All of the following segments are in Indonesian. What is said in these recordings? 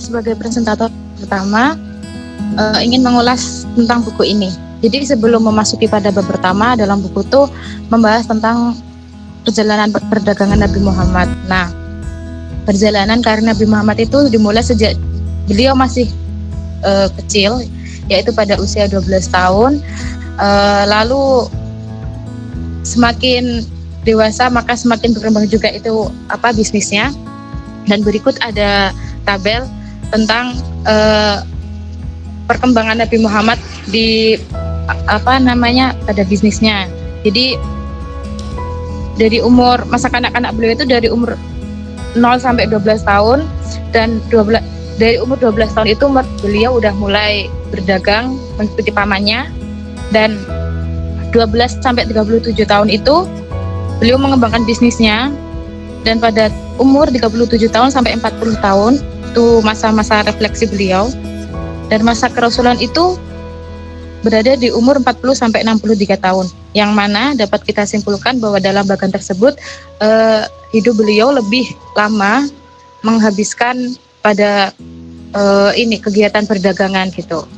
sebagai presentator pertama ingin mengulas tentang buku ini. Jadi sebelum memasuki pada bab pertama, dalam buku itu membahas tentang perjalanan perdagangan Nabi Muhammad. Nah, perjalanan karir Nabi Muhammad itu dimulai sejak beliau masih kecil, yaitu pada usia 12 tahun. Lalu semakin dewasa maka semakin berkembang juga itu bisnisnya. Dan berikut ada tabel tentang perkembangan Nabi Muhammad di pada bisnisnya. Jadi dari umur masa kanak-kanak beliau itu dari umur 0 sampai 12 tahun, dan dari umur 12 tahun itu beliau udah mulai berdagang mengikuti pamannya, dan 12 sampai 37 tahun itu beliau mengembangkan bisnisnya, dan pada umur 37 tahun sampai 40 tahun itu masa-masa refleksi beliau, dan masa kerasulan itu berada di umur 40 sampai 63 tahun, yang mana dapat kita simpulkan bahwa dalam bagian tersebut hidup beliau lebih lama menghabiskan pada kegiatan perdagangan gitu.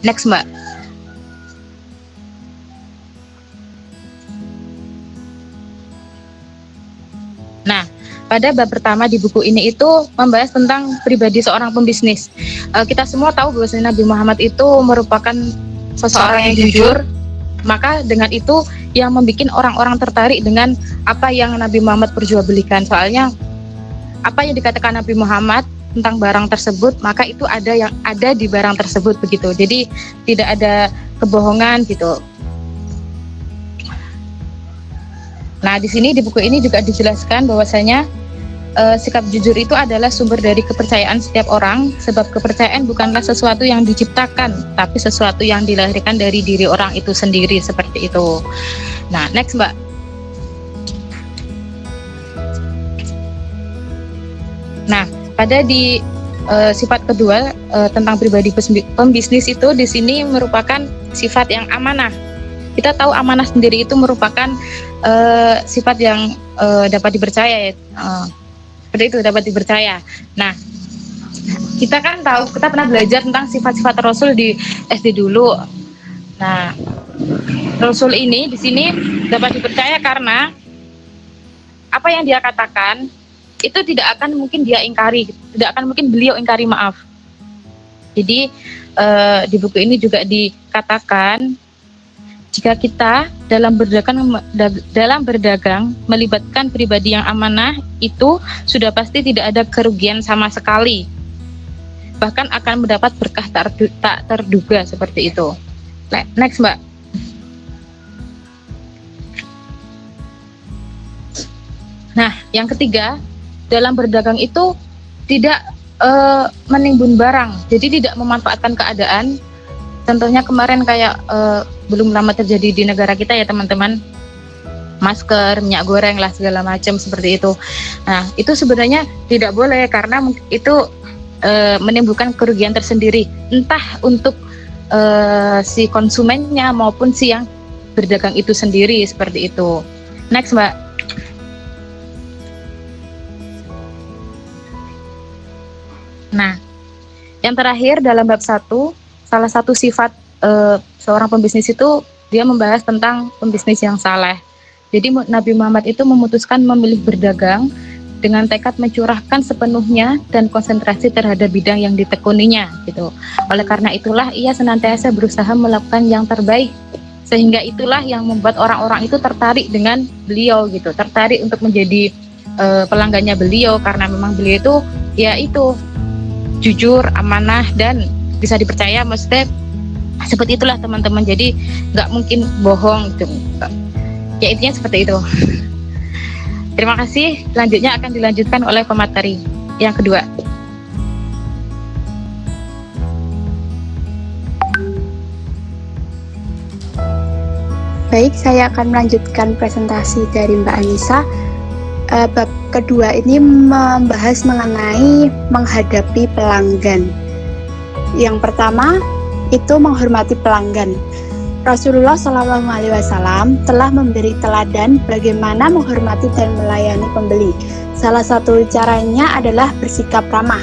Next, Mbak. Nah, pada bab pertama di buku ini itu membahas tentang pribadi seorang pembisnis. Kita semua tahu bahwa Nabi Muhammad itu merupakan seseorang yang jujur, maka dengan itu yang membuat orang-orang tertarik dengan apa yang Nabi Muhammad perjualbelikan. Soalnya apa yang dikatakan Nabi Muhammad tentang barang tersebut, maka itu ada yang ada di barang tersebut begitu. Jadi tidak ada kebohongan gitu. Nah, di sini di buku ini juga dijelaskan bahwasanya sikap jujur itu adalah sumber dari kepercayaan setiap orang, sebab kepercayaan bukanlah sesuatu yang diciptakan, tapi sesuatu yang dilahirkan dari diri orang itu sendiri, seperti itu. Nah, next, Mbak. Nah, pada di sifat kedua tentang pribadi pembisnis itu di sini merupakan sifat yang amanah. Kita tahu amanah sendiri itu merupakan sifat yang dapat dipercaya, seperti itu, dapat dipercaya. Nah, kita kan tahu, kita pernah belajar tentang sifat-sifat Rasul di SD dulu. Nah, Rasul ini di sini dapat dipercaya karena apa yang dia katakan itu tidak akan mungkin dia ingkari, tidak akan mungkin beliau ingkari, maaf. Jadi di buku ini juga dikatakan jika kita dalam berdagang melibatkan pribadi yang amanah, itu sudah pasti tidak ada kerugian sama sekali. Bahkan akan mendapat berkah tak terduga, seperti itu. Next, Mbak. Nah, yang ketiga, dalam berdagang itu tidak menimbun barang, jadi tidak memanfaatkan keadaan. Contohnya kemarin kayak belum lama terjadi di negara kita ya teman-teman, masker, minyak goreng lah segala macam seperti itu. Nah, itu sebenarnya tidak boleh karena itu menimbulkan kerugian tersendiri, entah untuk si konsumennya maupun si yang berdagang itu sendiri, seperti itu. Next, Mbak. Nah, yang terakhir dalam bab 1, salah satu sifat seorang pembisnis itu dia membahas tentang pembisnis yang saleh. Jadi Nabi Muhammad itu memutuskan memilih berdagang dengan tekad mencurahkan sepenuhnya dan konsentrasi terhadap bidang yang ditekuninya gitu. Oleh karena itulah ia senantiasa berusaha melakukan yang terbaik, sehingga itulah yang membuat orang-orang itu tertarik dengan beliau gitu, tertarik untuk menjadi pelanggannya beliau, karena memang beliau itu ya itu jujur, amanah, dan bisa dipercaya. Maksudnya seperti itulah teman-teman, jadi nggak mungkin bohong gitu. Ya intinya seperti itu. Terima kasih. Selanjutnya akan dilanjutkan oleh pemateri yang kedua. Baik, saya akan melanjutkan presentasi dari Mbak Anissa. Bab kedua ini membahas mengenai menghadapi pelanggan. Yang pertama itu menghormati pelanggan. Rasulullah SAW telah memberi teladan bagaimana menghormati dan melayani pembeli. Salah satu caranya adalah bersikap ramah.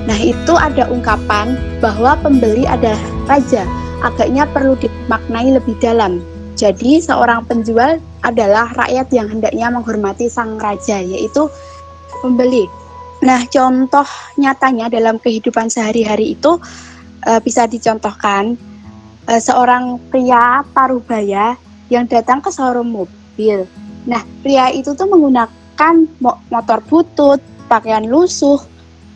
Nah, itu ada ungkapan bahwa pembeli adalah raja. Agaknya perlu dimaknai lebih dalam. Jadi, seorang penjual adalah rakyat yang hendaknya menghormati sang raja, yaitu pembeli. Nah, contoh nyatanya dalam kehidupan sehari-hari itu bisa dicontohkan seorang pria parubaya yang datang ke showroom mobil. Nah, pria itu tuh menggunakan motor butut, pakaian lusuh,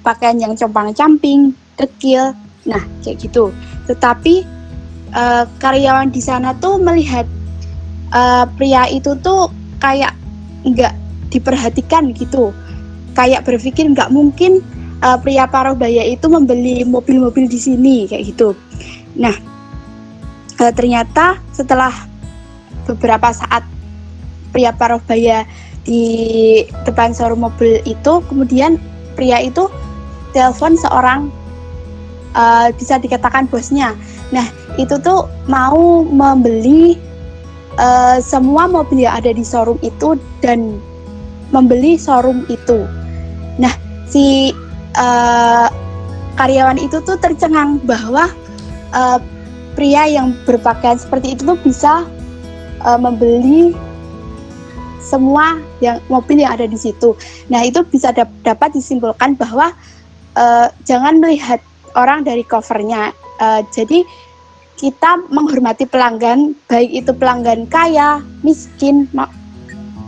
pakaian yang compang-camping, dekil. Nah, kayak gitu. Tetapi karyawan di sana tuh melihat pria itu tuh kayak nggak diperhatikan gitu. Kayak berpikir nggak mungkin pria parubaya itu membeli mobil-mobil di sini kayak gitu. Nah, ternyata setelah beberapa saat pria parubaya di depan showroom mobil itu, kemudian pria itu telepon seorang bisa dikatakan bosnya. Nah, itu tuh mau membeli semua mobil yang ada di showroom itu dan membeli showroom itu. Nah, si karyawan itu tuh tercengang bahwa pria yang berpakaian seperti itu tuh bisa membeli semua mobil yang ada di situ. Nah, itu bisa dapat disimpulkan bahwa jangan melihat orang dari covernya. Jadi kita menghormati pelanggan, baik itu pelanggan kaya, miskin,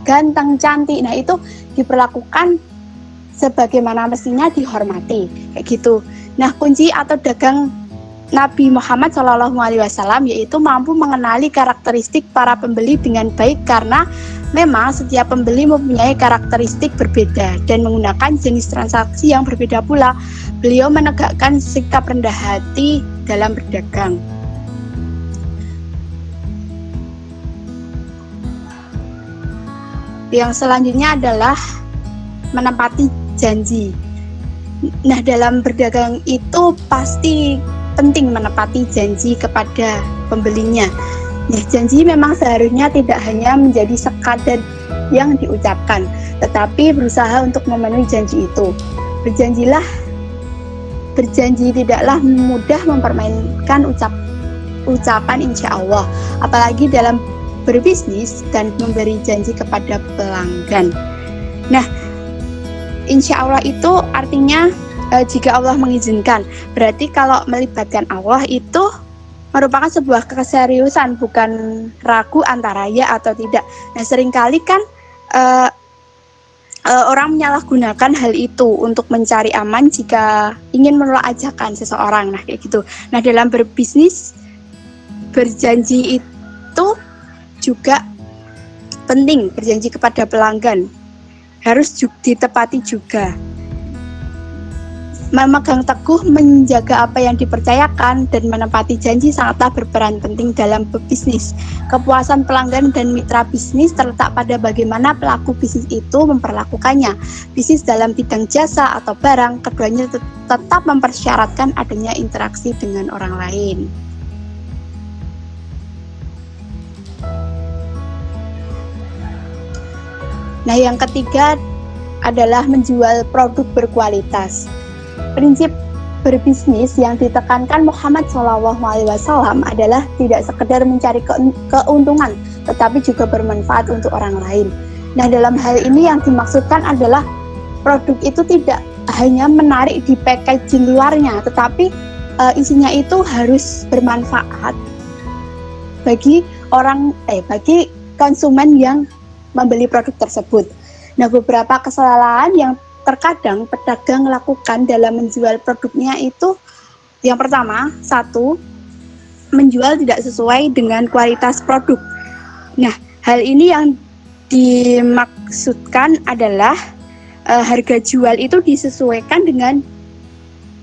ganteng, cantik. Nah, itu diperlakukan sebagaimana mestinya dihormati, kayak gitu. Nah, kunci atau dagang Nabi Muhammad SAW yaitu mampu mengenali karakteristik para pembeli dengan baik, karena memang setiap pembeli mempunyai karakteristik berbeda dan menggunakan jenis transaksi yang berbeda pula. Beliau menegakkan sikap rendah hati dalam berdagang. Yang selanjutnya adalah menepati janji. Nah, dalam berdagang itu pasti penting menepati janji kepada pembelinya. Nah, janji memang seharusnya tidak hanya menjadi sekadar yang diucapkan, tetapi berusaha untuk memenuhi janji itu. Berjanji tidaklah mudah mempermainkan ucapan insya Allah, apalagi dalam berbisnis dan memberi janji kepada pelanggan. Nah, insya Allah itu artinya jika Allah mengizinkan. Berarti kalau melibatkan Allah itu merupakan sebuah keseriusan, bukan ragu antara ya atau tidak. Nah, seringkali kan orang menyalahgunakan hal itu untuk mencari aman jika ingin menolak ajakan seseorang. Nah, kayak gitu. Nah, dalam berbisnis, berjanji itu juga penting. Berjanji kepada pelanggan harus ditepati juga. Memegang teguh menjaga apa yang dipercayakan dan menepati janji sangatlah berperan penting dalam berbisnis. Kepuasan pelanggan dan mitra bisnis terletak pada bagaimana pelaku bisnis itu memperlakukannya. Bisnis dalam bidang jasa atau barang, keduanya tetap mempersyaratkan adanya interaksi dengan orang lain. Nah, yang ketiga adalah menjual produk berkualitas. Prinsip berbisnis yang ditekankan Muhammad SAW adalah tidak sekedar mencari keuntungan, tetapi juga bermanfaat untuk orang lain. Nah, dalam hal ini yang dimaksudkan adalah produk itu tidak hanya menarik di packaging luarnya, tetapi isinya itu harus bermanfaat bagi bagi konsumen yang membeli produk tersebut. Nah, beberapa kesalahan yang terkadang pedagang lakukan dalam menjual produknya itu, yang pertama, satu, menjual tidak sesuai dengan kualitas produk. Nah, hal ini yang dimaksudkan adalah harga jual itu disesuaikan dengan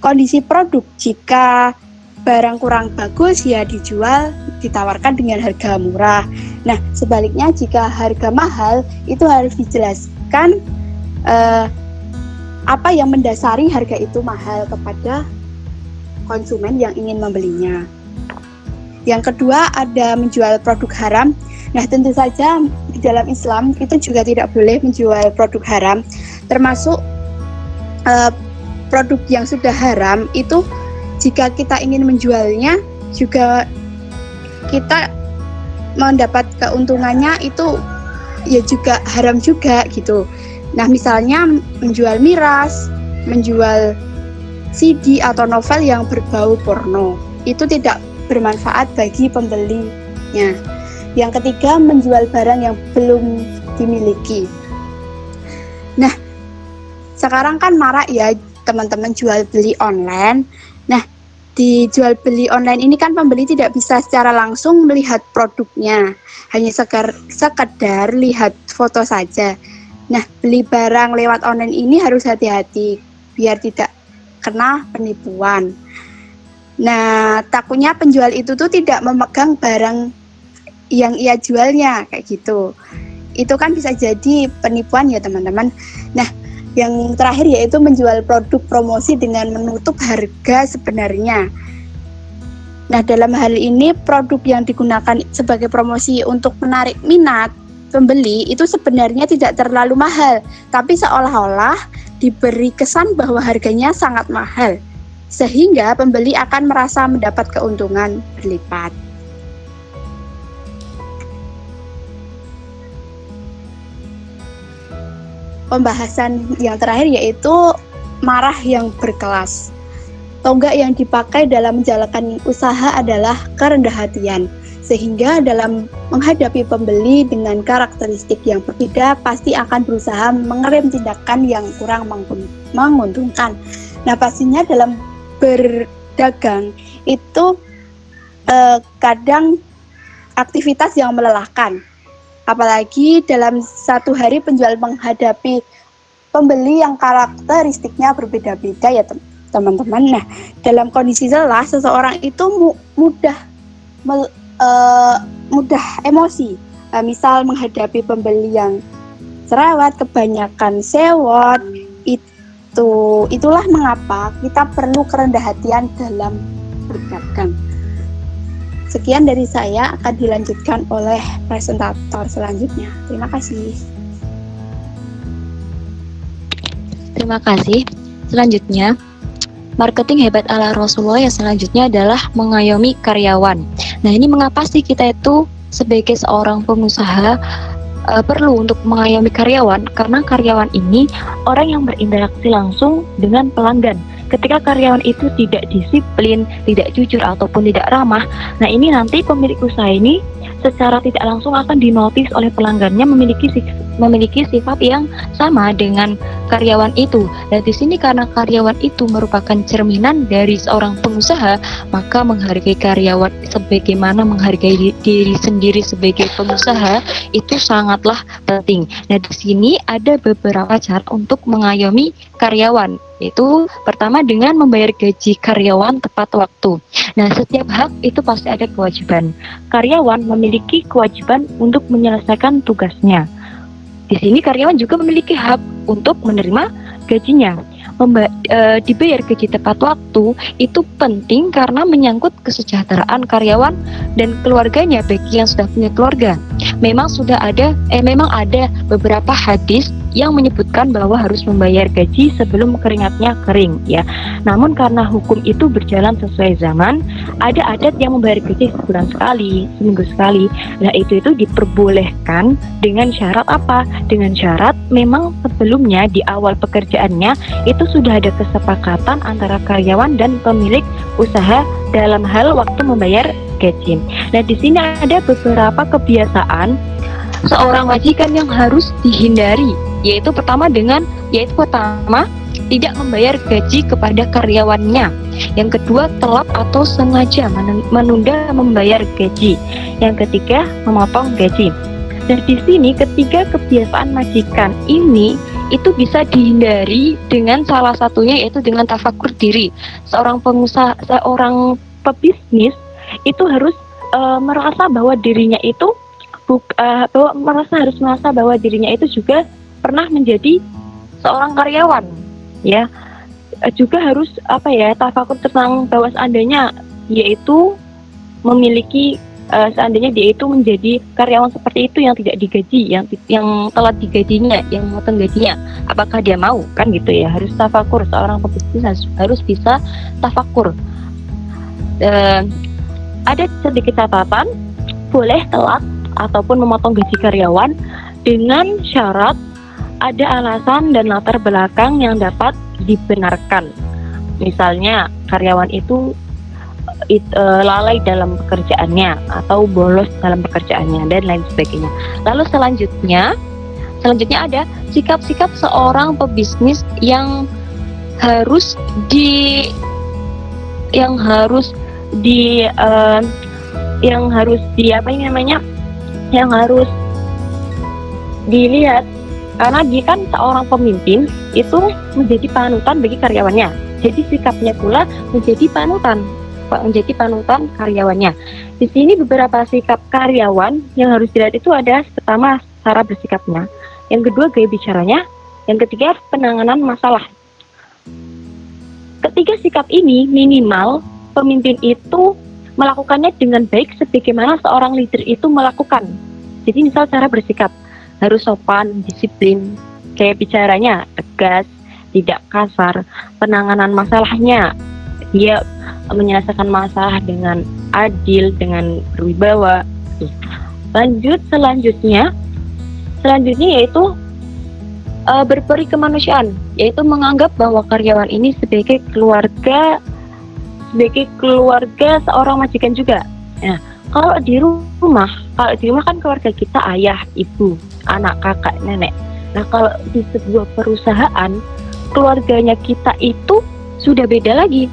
kondisi produk. Jika barang kurang bagus, ya ditawarkan dengan harga murah. Nah, sebaliknya jika harga mahal, itu harus dijelaskan apa yang mendasari harga itu mahal kepada konsumen yang ingin membelinya. Yang kedua, ada menjual produk haram. Nah, tentu saja di dalam Islam itu juga tidak boleh menjual produk haram, termasuk produk yang sudah haram itu jika kita ingin menjualnya juga kita mendapat keuntungannya itu ya juga haram juga gitu. Nah, misalnya menjual miras, menjual CD atau novel yang berbau porno, itu tidak bermanfaat bagi pembelinya. Yang ketiga, menjual barang yang belum dimiliki. Nah, sekarang kan marak ya teman-teman jual beli online. Nah, di jual beli online ini kan pembeli tidak bisa secara langsung melihat produknya, hanya sekedar lihat foto saja. Nah, beli barang lewat online ini harus hati-hati biar tidak kena penipuan. Nah, takutnya penjual itu tuh tidak memegang barang yang ia jualnya kayak gitu. Itu kan bisa jadi penipuan ya teman-teman. Nah, yang terakhir yaitu menjual produk promosi dengan menutup harga sebenarnya. Nah, dalam hal ini produk yang digunakan sebagai promosi untuk menarik minat pembeli itu sebenarnya tidak terlalu mahal, tapi seolah-olah diberi kesan bahwa harganya sangat mahal, sehingga pembeli akan merasa mendapat keuntungan berlipat. Pembahasan yang terakhir yaitu marah yang berkelas. Tonggak yang dipakai dalam menjalankan usaha adalah kerendah hatian, sehingga dalam menghadapi pembeli dengan karakteristik yang berbeda pasti akan berusaha mengerem tindakan yang kurang menguntungkan. Nah, pastinya dalam berdagang itu kadang aktivitas yang melelahkan. Apalagi dalam satu hari penjual menghadapi pembeli yang karakteristiknya berbeda-beda ya teman-teman. Nah, dalam kondisi lelah seseorang itu mudah emosi. Misal menghadapi pembeli yang cerewet, kebanyakan sewot, itulah mengapa kita perlu kerendahan hatian dalam berdagang. Sekian dari saya, akan dilanjutkan oleh presentator selanjutnya. Terima kasih. Terima kasih. Selanjutnya, marketing hebat ala Rasulullah yang selanjutnya adalah mengayomi karyawan. Nah, ini mengapa sih kita itu sebagai seorang pengusaha perlu untuk mengayomi karyawan? Karena karyawan ini orang yang berinteraksi langsung dengan pelanggan. Ketika karyawan itu tidak disiplin, tidak jujur ataupun tidak ramah, nah ini nanti pemilik usaha ini secara tidak langsung akan dinotis oleh pelanggannya memiliki sifat yang sama dengan karyawan itu. Dan di sini karena karyawan itu merupakan cerminan dari seorang pengusaha, maka menghargai karyawan sebagaimana menghargai diri sendiri sebagai pengusaha itu sangatlah penting. Nah, di sini ada beberapa cara untuk mengayomi karyawan. Itu pertama dengan membayar gaji karyawan tepat waktu. Nah, setiap hak itu pasti ada kewajiban. Karyawan memiliki kewajiban untuk menyelesaikan tugasnya. Di sini karyawan juga memiliki hak untuk menerima gajinya. Dibayar gaji tepat waktu itu penting karena menyangkut kesejahteraan karyawan dan keluarganya bagi yang sudah punya keluarga. Memang ada beberapa hadis yang menyebutkan bahwa harus membayar gaji sebelum keringatnya kering ya. Namun karena hukum itu berjalan sesuai zaman, ada adat yang membayar gaji sebulan sekali, seminggu sekali. Nah, itu diperbolehkan dengan syarat apa? Dengan syarat memang sebelumnya di awal pekerjaannya itu sudah ada kesepakatan antara karyawan dan pemilik usaha dalam hal waktu membayar gaji. Nah, di sini ada beberapa kebiasaan seorang majikan yang harus dihindari, yaitu pertama tidak membayar gaji kepada karyawannya. Yang kedua, telat atau sengaja menunda membayar gaji. Yang ketiga, memotong gaji. Dan di sini ketiga kebiasaan majikan ini itu bisa dihindari dengan salah satunya yaitu dengan tafakur diri. Seorang pengusaha, seorang pebisnis itu harus merasa bahwa dirinya itu merasa bahwa dirinya itu juga pernah menjadi seorang karyawan, ya. Juga harus tafakur tentang bahwa seandainya yaitu memiliki seandainya dia itu menjadi karyawan seperti itu yang tidak digaji, yang telat digajinya, yang motong gajinya, apakah dia mau? Kan gitu ya, harus tafakur. Seorang pebisnis harus bisa tafakur. Ada sedikit catatan, boleh telat ataupun memotong gaji karyawan dengan syarat ada alasan dan latar belakang yang dapat dibenarkan. Misalnya karyawan itu lalai dalam pekerjaannya atau bolos dalam pekerjaannya dan lain sebagainya. Lalu selanjutnya ada sikap-sikap seorang pebisnis yang harus dilihat, karena dia kan seorang pemimpin itu menjadi panutan bagi karyawannya. Jadi sikapnya pula menjadi panutan karyawannya. Di sini beberapa sikap karyawan yang harus dilihat itu ada: pertama, cara bersikapnya, yang kedua, gaya bicaranya, yang ketiga, penanganan masalah. Ketiga sikap ini minimal pemimpin itu melakukannya dengan baik sebagaimana seorang leader itu melakukan. Jadi misal cara bersikap harus sopan, disiplin, gaya bicaranya tegas, tidak kasar, penanganan masalahnya dia menyelesaikan masalah dengan adil, dengan berwibawa. Selanjutnya yaitu berperi kemanusiaan, yaitu menganggap bahwa karyawan ini sebagai keluarga seorang majikan juga. Nah, kalau di rumah kan keluarga kita ayah, ibu, anak, kakak, nenek. Nah, kalau di sebuah perusahaan keluarganya kita itu sudah beda lagi.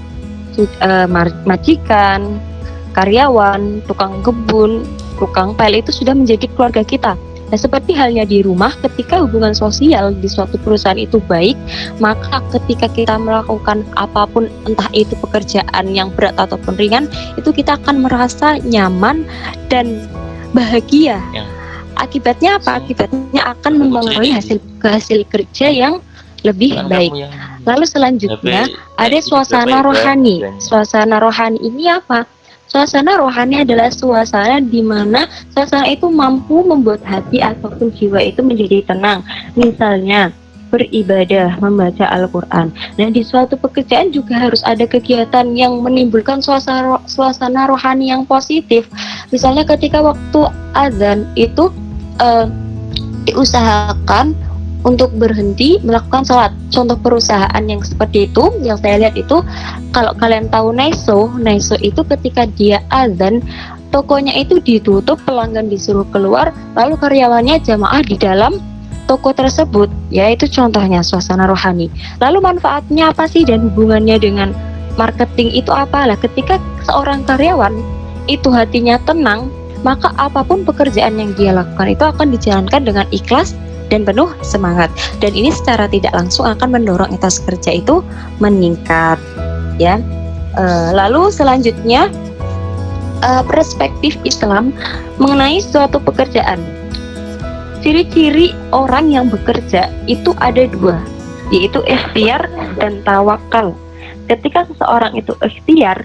Majikan, karyawan, tukang kebun, tukang pel itu sudah menjadi keluarga kita. Nah, seperti halnya di rumah, ketika hubungan sosial di suatu perusahaan itu baik, maka ketika kita melakukan apapun, entah itu pekerjaan yang berat ataupun ringan, itu kita akan merasa nyaman dan bahagia. Akibatnya apa? Akibatnya akan mempengaruhi hasil kerja yang lebih baik. Lalu selanjutnya ada suasana rohani. Suasana rohani ini apa? Suasana rohani adalah suasana di mana suasana itu mampu membuat hati ataupun jiwa itu menjadi tenang. Misalnya beribadah, membaca Al-Quran. Nah, di suatu pekerjaan juga harus ada kegiatan yang menimbulkan suasana rohani yang positif. Misalnya ketika waktu azan itu diusahakan untuk berhenti melakukan sholat. Contoh perusahaan yang seperti itu yang saya lihat itu, kalau kalian tahu Naiso itu ketika dia azan, tokonya itu ditutup, pelanggan disuruh keluar, lalu karyawannya jamaah di dalam toko tersebut. Ya, itu contohnya suasana rohani. Lalu manfaatnya apa sih dan hubungannya dengan marketing itu apa? Lah, ketika seorang karyawan itu hatinya tenang, maka apapun pekerjaan yang dia lakukan itu akan dijalankan dengan ikhlas dan penuh semangat, dan ini secara tidak langsung akan mendorong etos kerja itu meningkat, ya. Lalu selanjutnya perspektif Islam mengenai suatu pekerjaan. Ciri-ciri orang yang bekerja itu ada dua, yaitu ikhtiar dan tawakal. Ketika seseorang itu ikhtiar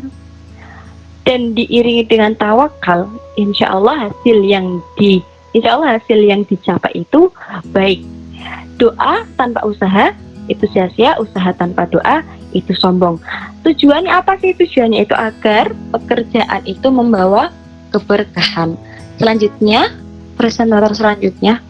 dan diiringi dengan tawakal, insya Allah hasil yang dicapai itu baik. Doa tanpa usaha itu sia-sia, usaha tanpa doa itu sombong. Tujuannya apa sih? Tujuannya itu agar pekerjaan itu membawa keberkahan. Selanjutnya, presentator selanjutnya.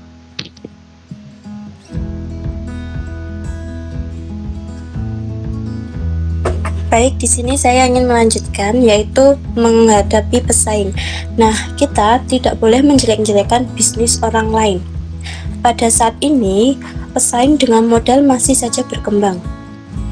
Baik, di sini saya ingin melanjutkan, yaitu menghadapi pesaing. Nah, kita tidak boleh menjelek-jelekan bisnis orang lain. Pada saat ini, pesaing dengan modal masih saja berkembang.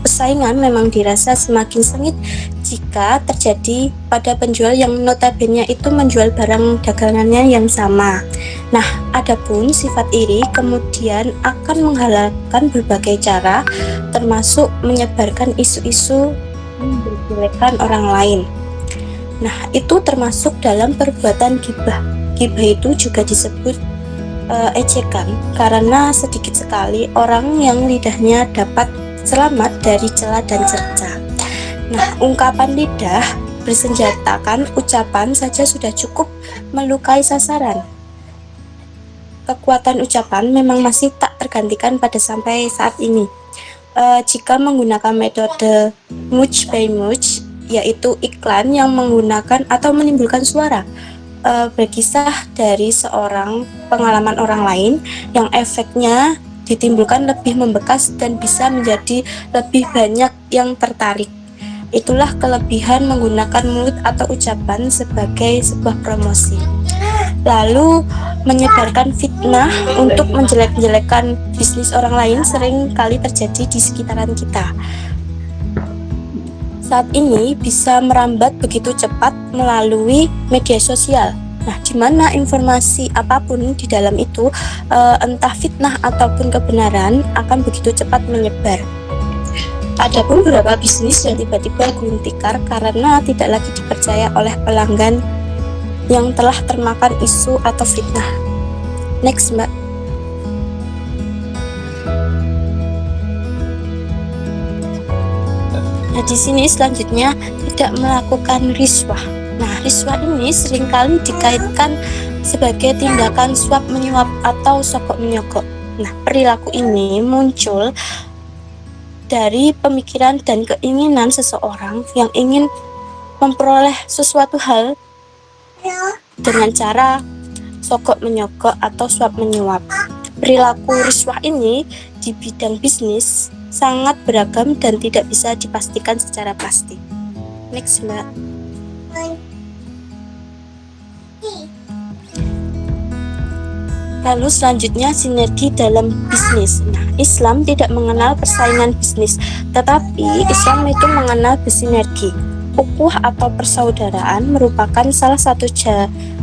Persaingan memang dirasa semakin sengit jika terjadi pada penjual yang notabene itu menjual barang dagangannya yang sama. Nah, adapun sifat iri kemudian akan menghalalkan berbagai cara, termasuk menyebarkan isu-isu menjelekan orang lain. Nah, itu termasuk dalam perbuatan ghibah. Ghibah itu juga disebut ejekan, karena sedikit sekali orang yang lidahnya dapat selamat dari cela dan cerca. Nah, ungkapan lidah bersenjatakan ucapan saja sudah cukup melukai sasaran. Kekuatan ucapan memang masih tak tergantikan pada sampai saat ini. Jika menggunakan metode much by much, yaitu iklan yang menggunakan atau menimbulkan suara, berkisah dari seorang pengalaman orang lain yang efeknya ditimbulkan lebih membekas dan bisa menjadi lebih banyak yang tertarik. Itulah kelebihan menggunakan mulut atau ucapan sebagai sebuah promosi. Lalu menyebarkan fitnah untuk menjelek-jelekan bisnis orang lain sering kali terjadi di sekitaran kita. Saat ini bisa merambat begitu cepat melalui media sosial. Nah, di mana informasi apapun di dalam itu, entah fitnah ataupun kebenaran, akan begitu cepat menyebar. Adapun beberapa bisnis yang tiba-tiba gulung tikar karena tidak lagi dipercaya oleh pelanggan yang telah termakan isu atau fitnah. Next, Mbak. Nah, di sini selanjutnya tidak melakukan riswah. Nah, riswah ini seringkali dikaitkan sebagai tindakan suap menyuap atau sogok menyogok. Nah, perilaku ini muncul dari pemikiran dan keinginan seseorang yang ingin memperoleh sesuatu hal dengan cara sogok menyogok atau suap menyuap. Perilaku riswah ini di bidang bisnis sangat beragam dan tidak bisa dipastikan secara pasti. Next, Mbak. Lalu selanjutnya sinergi dalam bisnis. Nah, Islam tidak mengenal persaingan bisnis, tetapi Islam itu mengenal bersinergi. Ukhuwah atau persaudaraan merupakan salah satu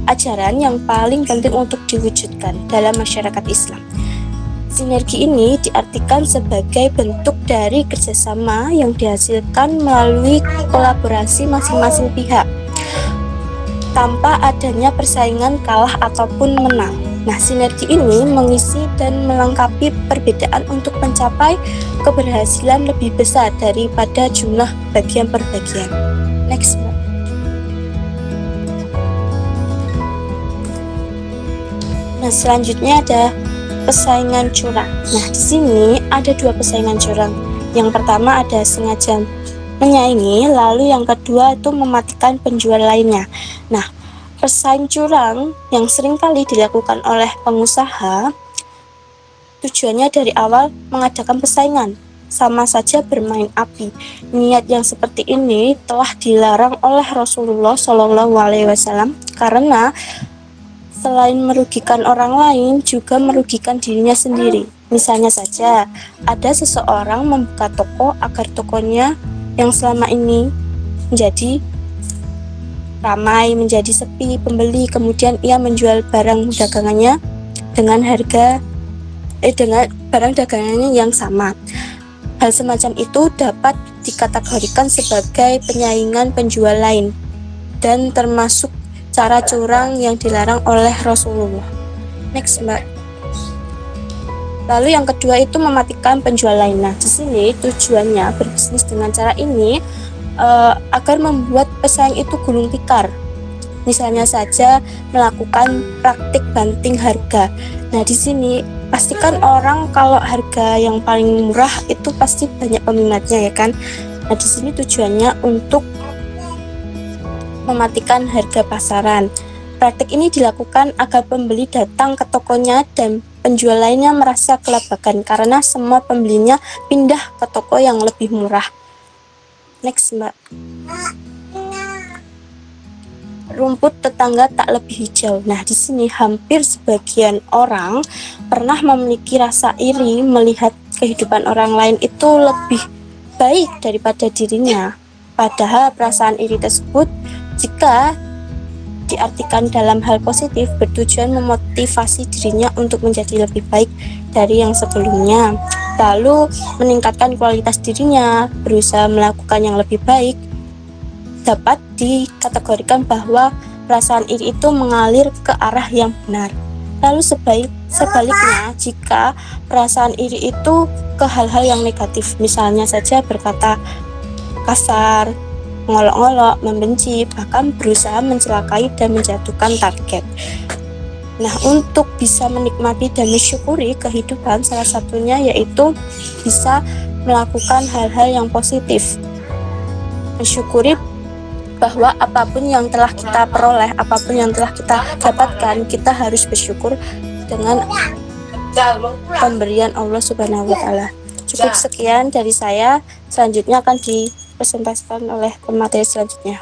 ajaran yang paling penting untuk diwujudkan dalam masyarakat Islam. Sinergi ini diartikan sebagai bentuk dari kerjasama yang dihasilkan melalui kolaborasi masing-masing pihak, tanpa adanya persaingan kalah ataupun menang. Nah, sinergi ini mengisi dan melengkapi perbedaan untuk mencapai keberhasilan lebih besar daripada jumlah bagian per bagian. Next, Mbak. Nah, selanjutnya ada persaingan curang. Nah, di sini ada dua persaingan curang. Yang pertama ada sengaja menyaingi, lalu yang kedua itu mematikan penjual lainnya. Nah, persaing curang yang seringkali dilakukan oleh pengusaha tujuannya dari awal mengadakan persaingan, sama saja bermain api. Niat yang seperti ini telah dilarang oleh Rasulullah SAW karena selain merugikan orang lain juga merugikan dirinya sendiri. Misalnya saja, ada seseorang membuka toko agar tokonya yang selama ini menjadi ramai, menjadi sepi pembeli, kemudian ia menjual barang dagangannya dengan harga dengan barang dagangannya yang sama. Hal semacam itu dapat dikategorikan sebagai penyaingan penjual lain dan termasuk cara curang yang dilarang oleh Rasulullah. Next, Mbak. Lalu yang kedua itu mematikan penjual lain. Nah, di sini tujuannya berbisnis dengan cara ini agar membuat pesaing itu gulung tikar. Misalnya saja melakukan praktik banting harga. Nah, di sini pastikan orang kalau harga yang paling murah itu pasti banyak peminatnya, ya kan? Nah, di sini tujuannya untuk mematikan harga pasaran. Praktik ini dilakukan agar pembeli datang ke tokonya dan penjual lainnya merasa kelabakan karena semua pembelinya pindah ke toko yang lebih murah. Next, Mbak. Rumput tetangga tak lebih hijau. Nah, di sini hampir sebagian orang pernah memiliki rasa iri melihat kehidupan orang lain itu lebih baik daripada dirinya. Padahal perasaan iri tersebut jika diartikan dalam hal positif bertujuan memotivasi dirinya untuk menjadi lebih baik dari yang sebelumnya, lalu meningkatkan kualitas dirinya, berusaha melakukan yang lebih baik. Dapat dikategorikan bahwa perasaan iri itu mengalir ke arah yang benar. Lalu sebaliknya, jika perasaan iri itu ke hal-hal yang negatif, misalnya saja berkata kasar, mengolok-olok, membenci, bahkan berusaha mencelakai dan menjatuhkan target. Nah, untuk bisa menikmati dan mensyukuri kehidupan, salah satunya yaitu bisa melakukan hal-hal yang positif. Mensyukuri bahwa apapun yang telah kita peroleh, apapun yang telah kita dapatkan, kita harus bersyukur dengan pemberian Allah Subhanahu wa Ta'ala. Cukup sekian dari saya, selanjutnya akan dipresentasikan oleh pemateri selanjutnya.